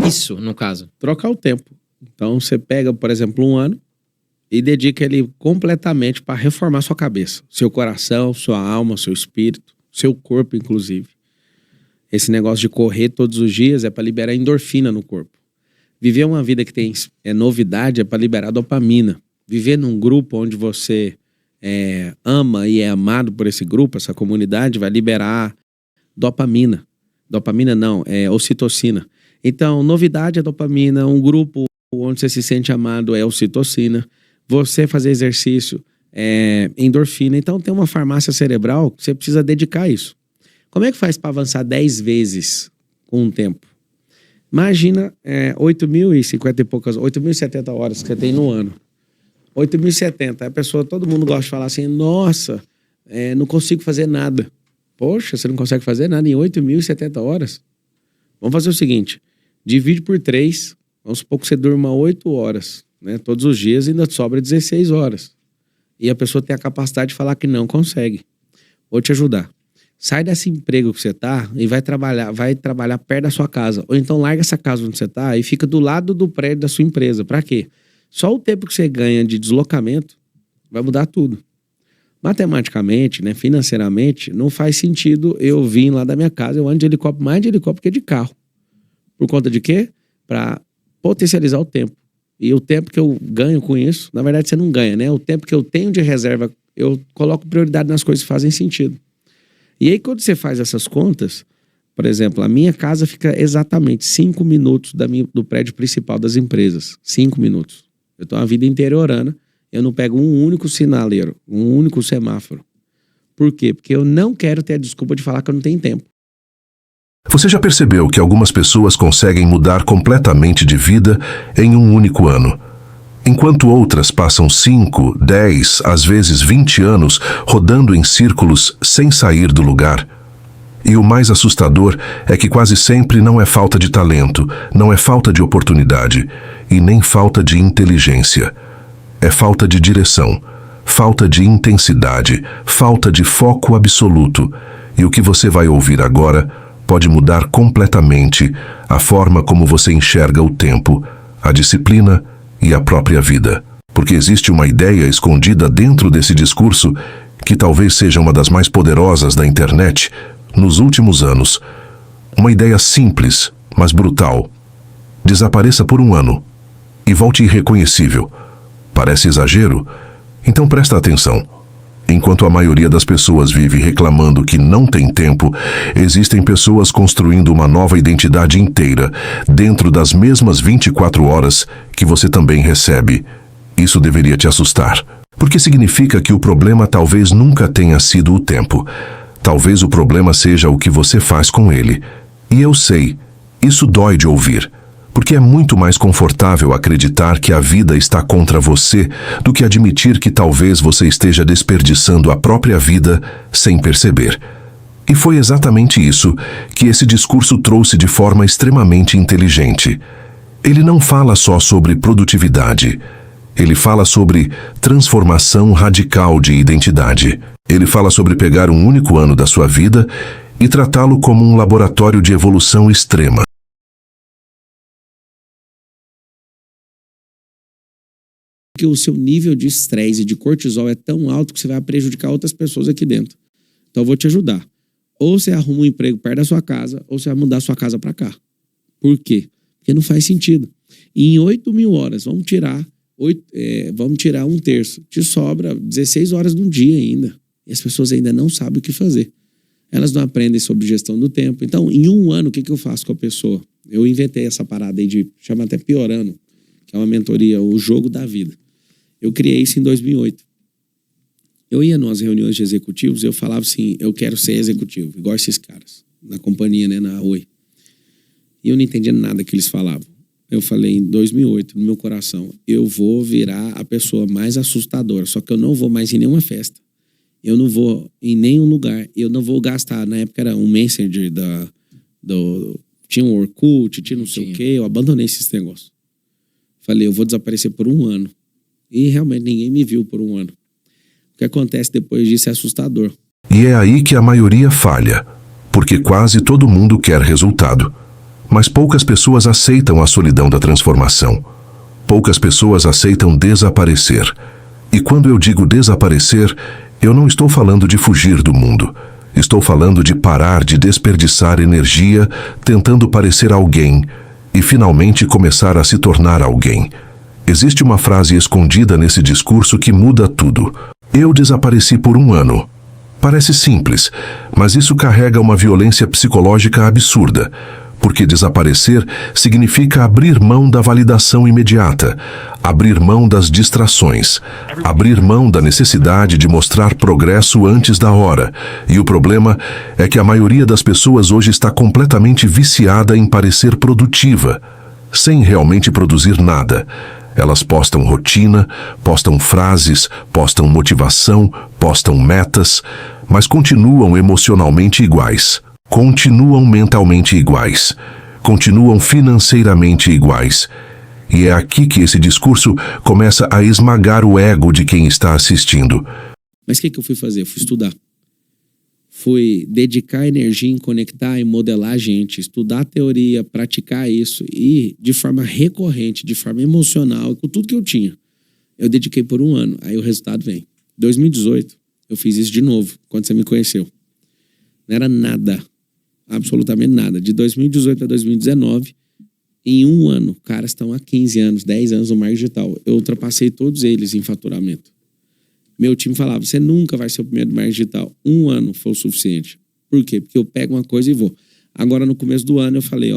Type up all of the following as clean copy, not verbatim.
isso, no caso? Trocar o tempo. Então você pega, por exemplo, um ano e dedica ele completamente para reformar sua cabeça, seu coração, sua alma, seu espírito, seu corpo, inclusive. Esse negócio de correr todos os dias é para liberar endorfina no corpo. Viver uma vida que tem novidade é para liberar dopamina. Viver num grupo onde você ama e é amado por esse grupo, essa comunidade, vai liberar dopamina. Dopamina não, é ocitocina. Então, novidade é dopamina, um grupo onde você se sente amado é ocitocina. Você fazer exercício é endorfina. Então, tem uma farmácia cerebral que você precisa dedicar isso. Como é que faz para avançar 10 vezes com um tempo? Imagina 8.050 e poucas, 8.070 horas que você tem no ano. 8.070. A pessoa, todo mundo gosta de falar assim, nossa, não consigo fazer nada. Poxa, você não consegue fazer nada em 8.070 horas? Vamos fazer o seguinte, divide por 3, vamos supor que você durma 8 horas, né? Todos os dias ainda sobra 16 horas. E a pessoa tem a capacidade de falar que não consegue. Vou te ajudar. Sai desse emprego que você tá e vai trabalhar perto da sua casa. Ou então larga essa casa onde você tá e fica do lado do prédio da sua empresa. Pra quê? Só o tempo que você ganha de deslocamento vai mudar tudo. Matematicamente, né, financeiramente, não faz sentido eu vir lá da minha casa, eu ando de helicóptero, mais de helicóptero que de carro. Por conta de quê? Pra potencializar o tempo. E o tempo que eu ganho com isso, na verdade você não ganha, né? O tempo que eu tenho de reserva, eu coloco prioridade nas coisas que fazem sentido. E aí, quando você faz essas contas, por exemplo, a minha casa fica exatamente 5 minutos do prédio principal das empresas. 5 minutos. Eu tô uma vida interiorana, eu não pego um único sinaleiro, um único semáforo. Por quê? Porque eu não quero ter a desculpa de falar que eu não tenho tempo. Você já percebeu que algumas pessoas conseguem mudar completamente de vida em um único ano? Enquanto outras passam 5, 10, às vezes 20 anos rodando em círculos sem sair do lugar. E o mais assustador é que quase sempre não é falta de talento, não é falta de oportunidade e nem falta de inteligência. É falta de direção, falta de intensidade, falta de foco absoluto. E o que você vai ouvir agora pode mudar completamente a forma como você enxerga o tempo, a disciplina e a própria vida. Porque existe uma ideia escondida dentro desse discurso que talvez seja uma das mais poderosas da internet nos últimos anos. Uma ideia simples, mas brutal. Desapareça por um ano e volte irreconhecível. Parece exagero? Então presta atenção. Enquanto a maioria das pessoas vive reclamando que não tem tempo, existem pessoas construindo uma nova identidade inteira dentro das mesmas 24 horas que você também recebe. Isso deveria te assustar, porque significa que o problema talvez nunca tenha sido o tempo. Talvez o problema seja o que você faz com ele. E eu sei, isso dói de ouvir, porque é muito mais confortável acreditar que a vida está contra você do que admitir que talvez você esteja desperdiçando a própria vida sem perceber. E foi exatamente isso que esse discurso trouxe de forma extremamente inteligente. Ele não fala só sobre produtividade. Ele fala sobre transformação radical de identidade. Ele fala sobre pegar um único ano da sua vida e tratá-lo como um laboratório de evolução extrema. Que o seu nível de estresse e de cortisol é tão alto que você vai prejudicar outras pessoas aqui dentro. Então eu vou te ajudar. Ou você arruma um emprego perto da sua casa, ou você vai mudar a sua casa para cá. Por quê? Porque não faz sentido. E em 8.000 horas, vamos tirar um terço. Te sobra 16 horas no dia ainda. E as pessoas ainda não sabem o que fazer. Elas não aprendem sobre gestão do tempo. Então, em um ano, o que eu faço com a pessoa? Eu inventei essa parada aí de, chama até Piorando, que é uma mentoria, o jogo da vida. Eu criei isso em 2008. Eu ia nas reuniões de executivos e eu falava assim, eu quero ser executivo, igual esses caras, na companhia, né, na Oi. E eu não entendia nada que eles falavam. Eu falei em 2008, no meu coração, eu vou virar a pessoa mais assustadora, só que eu não vou mais em nenhuma festa. Eu não vou em nenhum lugar, eu não vou gastar, na época era um Messenger tinha um Orkut, tinha não sei o quê, eu abandonei esses negócios. Falei, eu vou desaparecer por um ano. E realmente ninguém me viu por um ano. O que acontece depois disso é assustador. E é aí que a maioria falha, porque quase todo mundo quer resultado. Mas poucas pessoas aceitam a solidão da transformação. Poucas pessoas aceitam desaparecer. E quando eu digo desaparecer, eu não estou falando de fugir do mundo. Estou falando de parar de desperdiçar energia tentando parecer alguém e finalmente começar a se tornar alguém. Existe uma frase escondida nesse discurso que muda tudo. Eu desapareci por 1 ano. Parece simples, mas isso carrega uma violência psicológica absurda, porque desaparecer significa abrir mão da validação imediata, abrir mão das distrações, abrir mão da necessidade de mostrar progresso antes da hora. E o problema é que a maioria das pessoas hoje está completamente viciada em parecer produtiva, sem realmente produzir nada. Elas postam rotina, postam frases, postam motivação, postam metas, mas continuam emocionalmente iguais. Continuam mentalmente iguais, continuam financeiramente iguais. E é aqui que esse discurso começa a esmagar o ego de quem está assistindo. Mas o que eu fui fazer? Eu fui estudar. Fui dedicar energia em conectar e modelar a gente, estudar a teoria, praticar isso e de forma recorrente, de forma emocional, com tudo que eu tinha. Eu dediquei por 1 ano, aí o resultado vem. 2018, eu fiz isso de novo, quando você me conheceu. Não era nada. Absolutamente nada. De 2018 a 2019, em 1 ano, caras estão há 15 anos, 10 anos no marketing digital. Eu ultrapassei todos eles em faturamento. Meu time falava, você nunca vai ser o primeiro do marketing digital. 1 ano foi o suficiente. Por quê? Porque eu pego uma coisa e vou. Agora, no começo do ano, eu falei,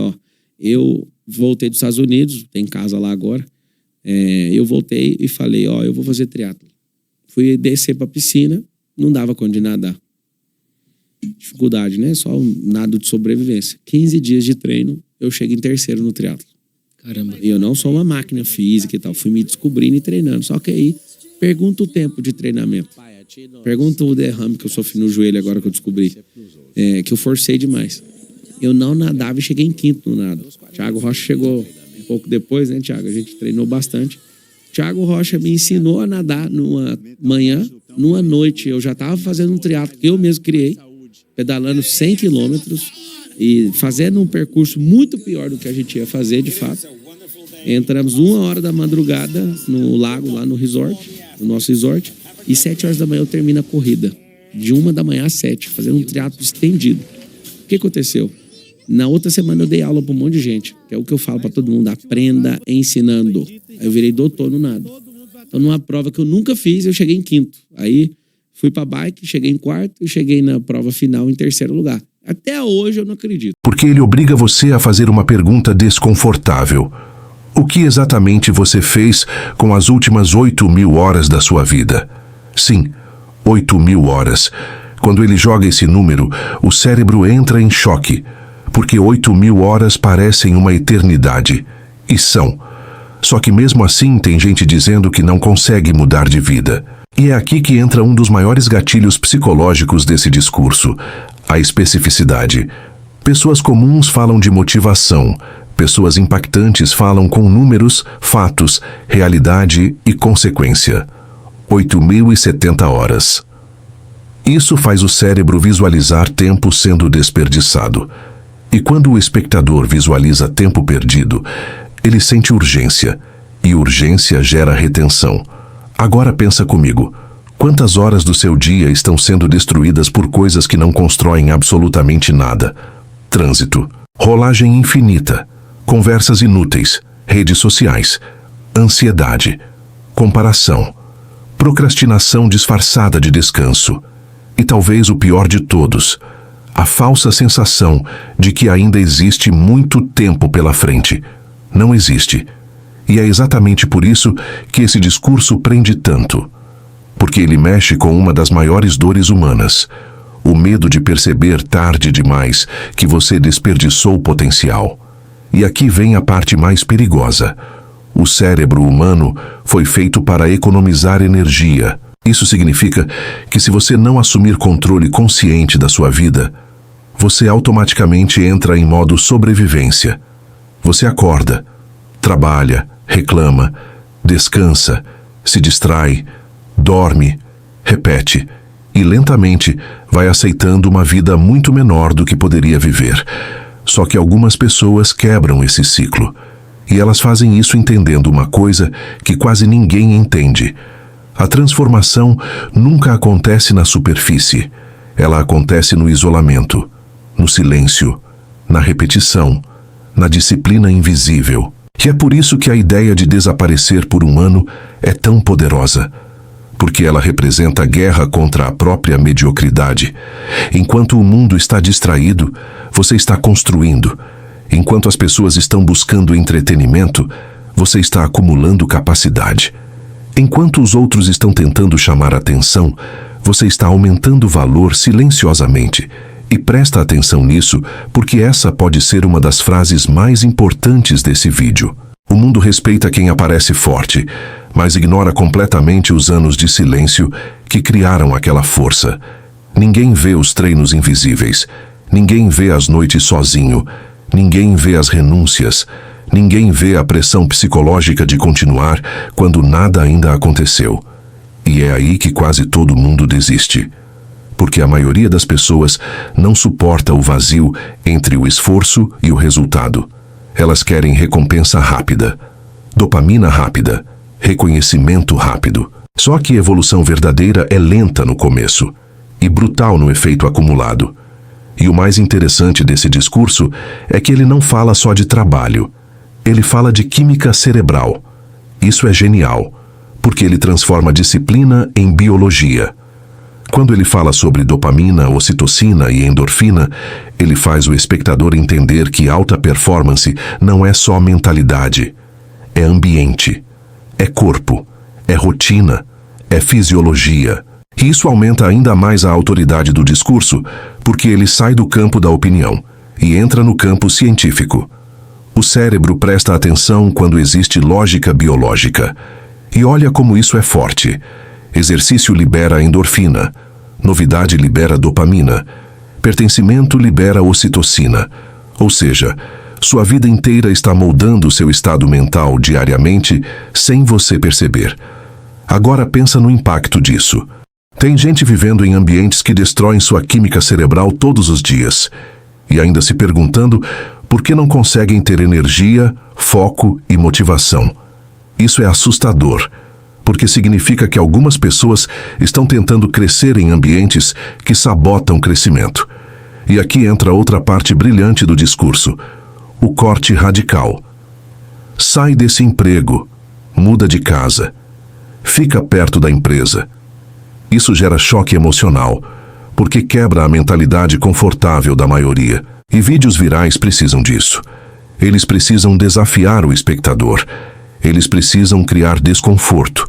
eu voltei dos Estados Unidos, tem casa lá agora. Eu voltei e falei, eu vou fazer triatlo. Fui descer pra piscina, não dava conta de nadar. Dificuldade, né? Só um nado de sobrevivência. 15 dias de treino, eu chego em 3º no triatlo. Caramba. E eu não sou uma máquina física e tal. Fui me descobrindo e treinando. Só que aí, pergunta o tempo de treinamento. Pergunta o derrame que eu sofri no joelho agora que eu descobri. Que eu forcei demais. Eu não nadava e cheguei em 5º no nado. Thiago Rocha chegou um pouco depois, né, Thiago? A gente treinou bastante. Thiago Rocha me ensinou a nadar numa manhã. Numa noite, eu já estava fazendo um triatlo que eu mesmo criei. Pedalando 100 quilômetros e fazendo um percurso muito pior do que a gente ia fazer, de fato. Entramos 1 hora da madrugada no lago, lá no resort, no nosso resort, e 7 horas da manhã eu termino a corrida. De 1 da manhã às 7, fazendo um triatlo estendido. O que aconteceu? Na outra semana eu dei aula para um monte de gente, que é o que eu falo para todo mundo, aprenda ensinando. Aí eu virei doutor no nado. Então, numa prova que eu nunca fiz, eu cheguei em 5º. Aí fui pra bike, cheguei em 4º e cheguei na prova final em 3º lugar. Até hoje eu não acredito. Porque ele obriga você a fazer uma pergunta desconfortável. O que exatamente você fez com as últimas 8.000 horas da sua vida? Sim, 8.000 horas. Quando ele joga esse número, o cérebro entra em choque, porque 8.000 horas parecem uma eternidade. E são. Só que mesmo assim tem gente dizendo que não consegue mudar de vida. E é aqui que entra um dos maiores gatilhos psicológicos desse discurso, a especificidade. Pessoas comuns falam de motivação, pessoas impactantes falam com números, fatos, realidade e consequência. 8.070 horas. Isso faz o cérebro visualizar tempo sendo desperdiçado. E quando o espectador visualiza tempo perdido, ele sente urgência, e urgência gera retenção. Agora pensa comigo, quantas horas do seu dia estão sendo destruídas por coisas que não constroem absolutamente nada? Trânsito, rolagem infinita, conversas inúteis, redes sociais, ansiedade, comparação, procrastinação disfarçada de descanso. E talvez o pior de todos, a falsa sensação de que ainda existe muito tempo pela frente. Não existe. E é exatamente por isso que esse discurso prende tanto. Porque ele mexe com uma das maiores dores humanas, o medo de perceber tarde demais que você desperdiçou o potencial. E aqui vem a parte mais perigosa. O cérebro humano foi feito para economizar energia. Isso significa que se você não assumir controle consciente da sua vida, você automaticamente entra em modo sobrevivência. Você acorda, trabalha, reclama, descansa, se distrai, dorme, repete e lentamente vai aceitando uma vida muito menor do que poderia viver. Só que algumas pessoas quebram esse ciclo. E elas fazem isso entendendo uma coisa que quase ninguém entende. A transformação nunca acontece na superfície. Ela acontece no isolamento, no silêncio, na repetição, na disciplina invisível. E é por isso que a ideia de desaparecer por um ano é tão poderosa. Porque ela representa a guerra contra a própria mediocridade. Enquanto o mundo está distraído, você está construindo. Enquanto as pessoas estão buscando entretenimento, você está acumulando capacidade. Enquanto os outros estão tentando chamar atenção, você está aumentando o valor silenciosamente. E presta atenção nisso, porque essa pode ser uma das frases mais importantes desse vídeo. O mundo respeita quem aparece forte, mas ignora completamente os anos de silêncio que criaram aquela força. Ninguém vê os treinos invisíveis. Ninguém vê as noites sozinho. Ninguém vê as renúncias. Ninguém vê a pressão psicológica de continuar quando nada ainda aconteceu. E é aí que quase todo mundo desiste. Porque a maioria das pessoas não suporta o vazio entre o esforço e o resultado. Elas querem recompensa rápida, dopamina rápida, reconhecimento rápido. Só que a evolução verdadeira é lenta no começo e brutal no efeito acumulado. E o mais interessante desse discurso é que ele não fala só de trabalho. Ele fala de química cerebral. Isso é genial, porque ele transforma disciplina em biologia. Quando ele fala sobre dopamina, ocitocina e endorfina, ele faz o espectador entender que alta performance não é só mentalidade. É ambiente, é corpo, é rotina, é fisiologia. E isso aumenta ainda mais a autoridade do discurso, porque ele sai do campo da opinião e entra no campo científico. O cérebro presta atenção quando existe lógica biológica. E olha como isso é forte. Exercício libera endorfina. Novidade libera dopamina. Pertencimento libera ocitocina. Ou seja, sua vida inteira está moldando seu estado mental diariamente sem você perceber. Agora pensa no impacto disso. Tem gente vivendo em ambientes que destroem sua química cerebral todos os dias. E ainda se perguntando por que não conseguem ter energia, foco e motivação. Isso é assustador, porque significa que algumas pessoas estão tentando crescer em ambientes que sabotam o crescimento. E aqui entra outra parte brilhante do discurso, o corte radical. Sai desse emprego, muda de casa, fica perto da empresa. Isso gera choque emocional, porque quebra a mentalidade confortável da maioria. E vídeos virais precisam disso. Eles precisam desafiar o espectador. Eles precisam criar desconforto,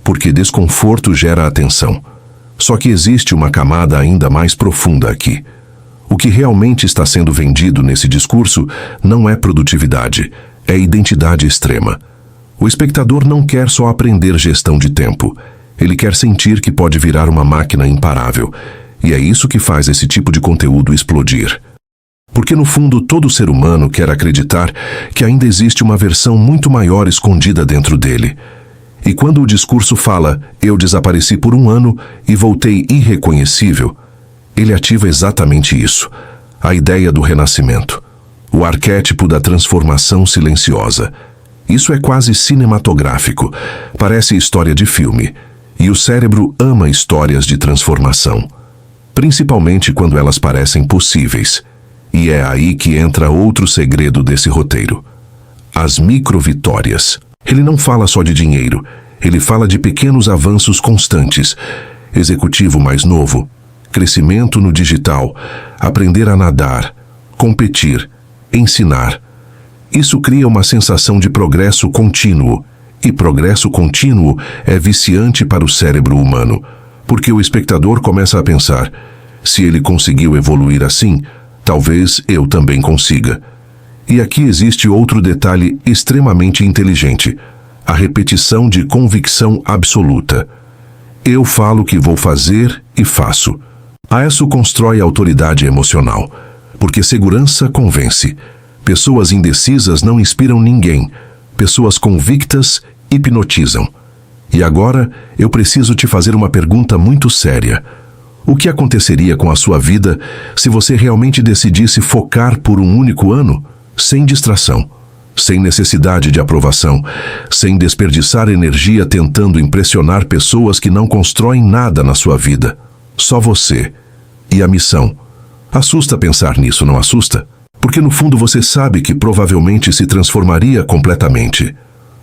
porque desconforto gera atenção. Só que existe uma camada ainda mais profunda aqui. O que realmente está sendo vendido nesse discurso não é produtividade, é identidade extrema. O espectador não quer só aprender gestão de tempo. Ele quer sentir que pode virar uma máquina imparável. E é isso que faz esse tipo de conteúdo explodir. Porque no fundo todo ser humano quer acreditar que ainda existe uma versão muito maior escondida dentro dele. E quando o discurso fala, eu desapareci por um ano e voltei irreconhecível, ele ativa exatamente isso, a ideia do renascimento, o arquétipo da transformação silenciosa. Isso é quase cinematográfico, parece história de filme, e o cérebro ama histórias de transformação, principalmente quando elas parecem possíveis. E é aí que entra outro segredo desse roteiro. As microvitórias. Ele não fala só de dinheiro, ele fala de pequenos avanços constantes. Executivo mais novo, crescimento no digital, aprender a nadar, competir, ensinar. Isso cria uma sensação de progresso contínuo. E progresso contínuo é viciante para o cérebro humano, porque o espectador começa a pensar, se ele conseguiu evoluir assim, talvez eu também consiga. E aqui existe outro detalhe extremamente inteligente, a repetição de convicção absoluta. Eu falo que vou fazer e faço. Isso constrói autoridade emocional, porque segurança convence. Pessoas indecisas não inspiram ninguém. Pessoas convictas hipnotizam. E agora eu preciso te fazer uma pergunta muito séria. O que aconteceria com a sua vida se você realmente decidisse focar por um único ano, sem distração, sem necessidade de aprovação, sem desperdiçar energia tentando impressionar pessoas que não constroem nada na sua vida? Só você e a missão. Assusta pensar nisso, não assusta? Porque no fundo você sabe que provavelmente se transformaria completamente.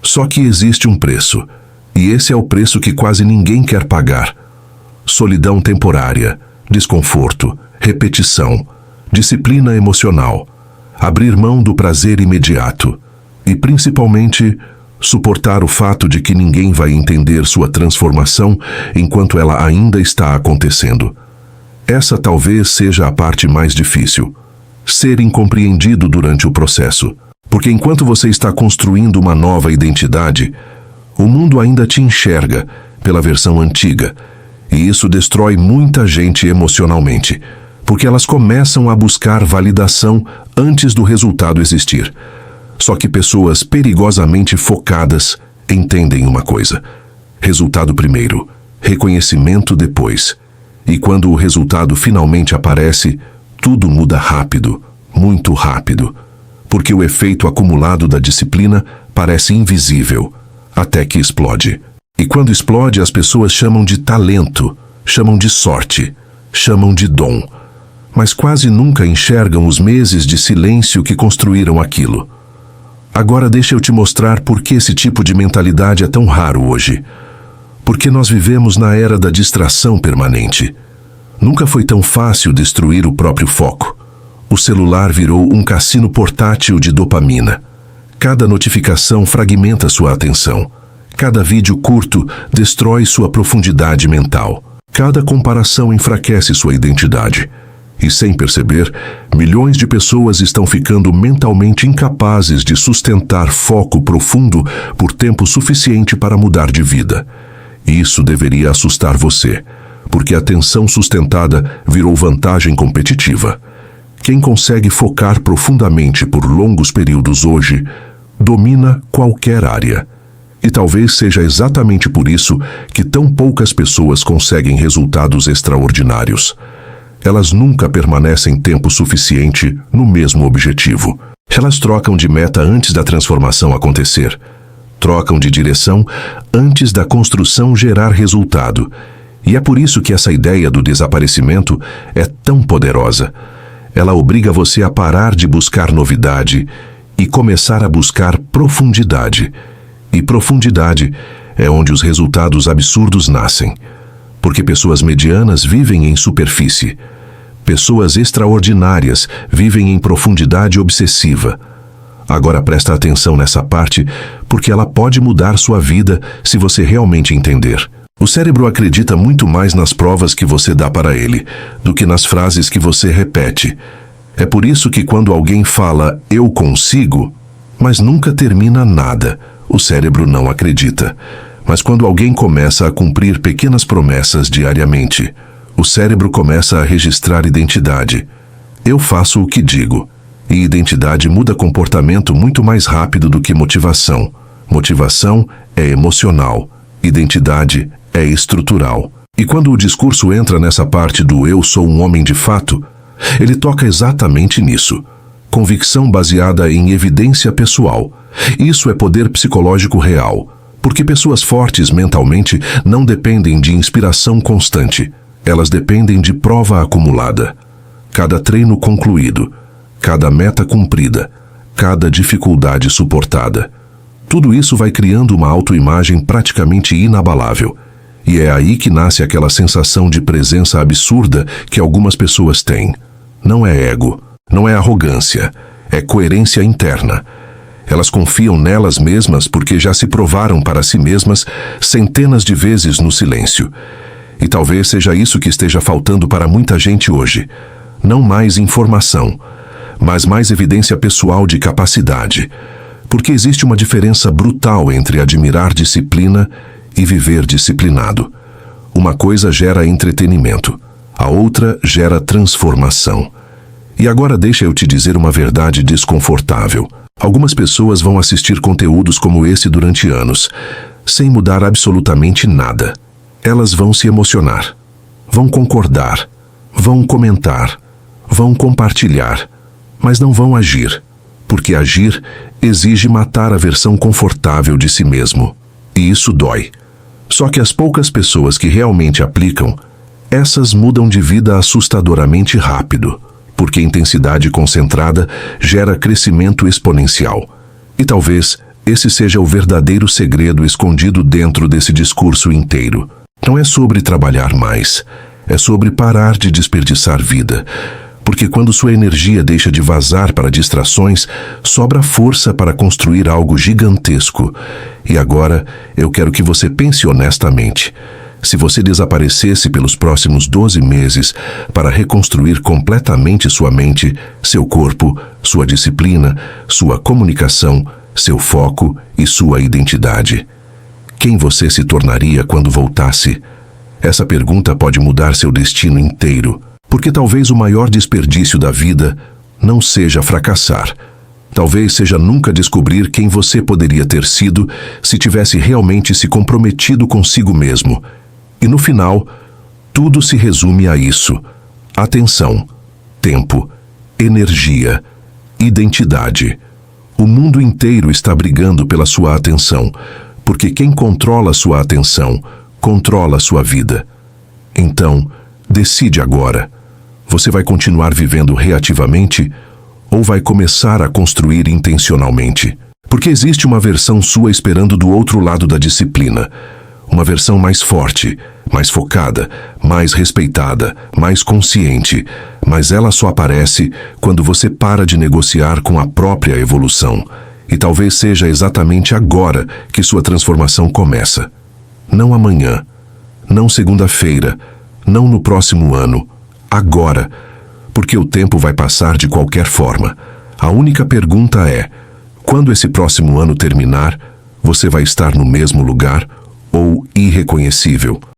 Só que existe um preço, e esse é o preço que quase ninguém quer pagar. Solidão temporária, desconforto, repetição, disciplina emocional, abrir mão do prazer imediato e, principalmente, suportar o fato de que ninguém vai entender sua transformação enquanto ela ainda está acontecendo. Essa talvez seja a parte mais difícil. Ser incompreendido durante o processo. Porque enquanto você está construindo uma nova identidade, o mundo ainda te enxerga pela versão antiga. E isso destrói muita gente emocionalmente, porque elas começam a buscar validação antes do resultado existir. Só que pessoas perigosamente focadas entendem uma coisa: resultado primeiro, reconhecimento depois. E quando o resultado finalmente aparece, tudo muda rápido, muito rápido, porque o efeito acumulado da disciplina parece invisível, até que explode. E quando explode, as pessoas chamam de talento, chamam de sorte, chamam de dom, mas quase nunca enxergam os meses de silêncio que construíram aquilo. Agora deixa eu te mostrar por que esse tipo de mentalidade é tão raro hoje. Porque nós vivemos na era da distração permanente. Nunca foi tão fácil destruir o próprio foco. O celular virou um cassino portátil de dopamina. Cada notificação fragmenta sua atenção. Cada vídeo curto destrói sua profundidade mental. Cada comparação enfraquece sua identidade. E sem perceber, milhões de pessoas estão ficando mentalmente incapazes de sustentar foco profundo por tempo suficiente para mudar de vida. Isso deveria assustar você, porque a atenção sustentada virou vantagem competitiva. Quem consegue focar profundamente por longos períodos hoje, domina qualquer área. E talvez seja exatamente por isso que tão poucas pessoas conseguem resultados extraordinários. Elas nunca permanecem tempo suficiente no mesmo objetivo. Elas trocam de meta antes da transformação acontecer. Trocam de direção antes da construção gerar resultado. E é por isso que essa ideia do desaparecimento é tão poderosa. Ela obriga você a parar de buscar novidade e começar a buscar profundidade. E profundidade é onde os resultados absurdos nascem. Porque pessoas medianas vivem em superfície. Pessoas extraordinárias vivem em profundidade obsessiva. Agora presta atenção nessa parte, porque ela pode mudar sua vida se você realmente entender. O cérebro acredita muito mais nas provas que você dá para ele, do que nas frases que você repete. É por isso que quando alguém fala, "eu consigo", mas nunca termina nada, o cérebro não acredita. Mas quando alguém começa a cumprir pequenas promessas diariamente, o cérebro começa a registrar identidade. Eu faço o que digo. E identidade muda comportamento muito mais rápido do que motivação. Motivação é emocional. Identidade é estrutural. E quando o discurso entra nessa parte do "eu sou um homem de fato", ele toca exatamente nisso. Convicção baseada em evidência pessoal. Isso é poder psicológico real. Porque pessoas fortes mentalmente não dependem de inspiração constante. Elas dependem de prova acumulada. Cada treino concluído, cada meta cumprida, cada dificuldade suportada. Tudo isso vai criando uma autoimagem praticamente inabalável. E é aí que nasce aquela sensação de presença absurda que algumas pessoas têm. Não é ego, não é arrogância, é coerência interna. Elas confiam nelas mesmas porque já se provaram para si mesmas centenas de vezes no silêncio. E talvez seja isso que esteja faltando para muita gente hoje. Não mais informação, mas mais evidência pessoal de capacidade. Porque existe uma diferença brutal entre admirar disciplina e viver disciplinado. Uma coisa gera entretenimento, a outra gera transformação. E agora deixa eu te dizer uma verdade desconfortável. Algumas pessoas vão assistir conteúdos como esse durante anos, sem mudar absolutamente nada. Elas vão se emocionar, Vão concordar, vão comentar, vão compartilhar, mas não vão agir, porque agir exige matar a versão confortável de si mesmo. E isso dói. Só que as poucas pessoas que realmente aplicam, essas mudam de vida assustadoramente rápido, porque intensidade concentrada gera crescimento exponencial. E talvez esse seja o verdadeiro segredo escondido dentro desse discurso inteiro. Não é sobre trabalhar mais, é sobre parar de desperdiçar vida. Porque quando sua energia deixa de vazar para distrações, sobra força para construir algo gigantesco. E agora, eu quero que você pense honestamente. Se você desaparecesse pelos próximos 12 meses para reconstruir completamente sua mente, seu corpo, sua disciplina, sua comunicação, seu foco e sua identidade, quem você se tornaria quando voltasse? Essa pergunta pode mudar seu destino inteiro. Porque talvez o maior desperdício da vida não seja fracassar. Talvez seja nunca descobrir quem você poderia ter sido se tivesse realmente se comprometido consigo mesmo. E no final, tudo se resume a isso: atenção, tempo, energia, identidade. O mundo inteiro está brigando pela sua atenção, porque quem controla sua atenção, controla sua vida. Então, decide agora. Você vai continuar vivendo reativamente ou vai começar a construir intencionalmente? Porque existe uma versão sua esperando do outro lado da disciplina. Uma versão mais forte, mais focada, mais respeitada, mais consciente. Mas ela só aparece quando você para de negociar com a própria evolução. E talvez seja exatamente agora que sua transformação começa. Não amanhã, não segunda-feira, não no próximo ano. Agora, porque o tempo vai passar de qualquer forma. A única pergunta é: quando esse próximo ano terminar, você vai estar no mesmo lugar ou irreconhecível?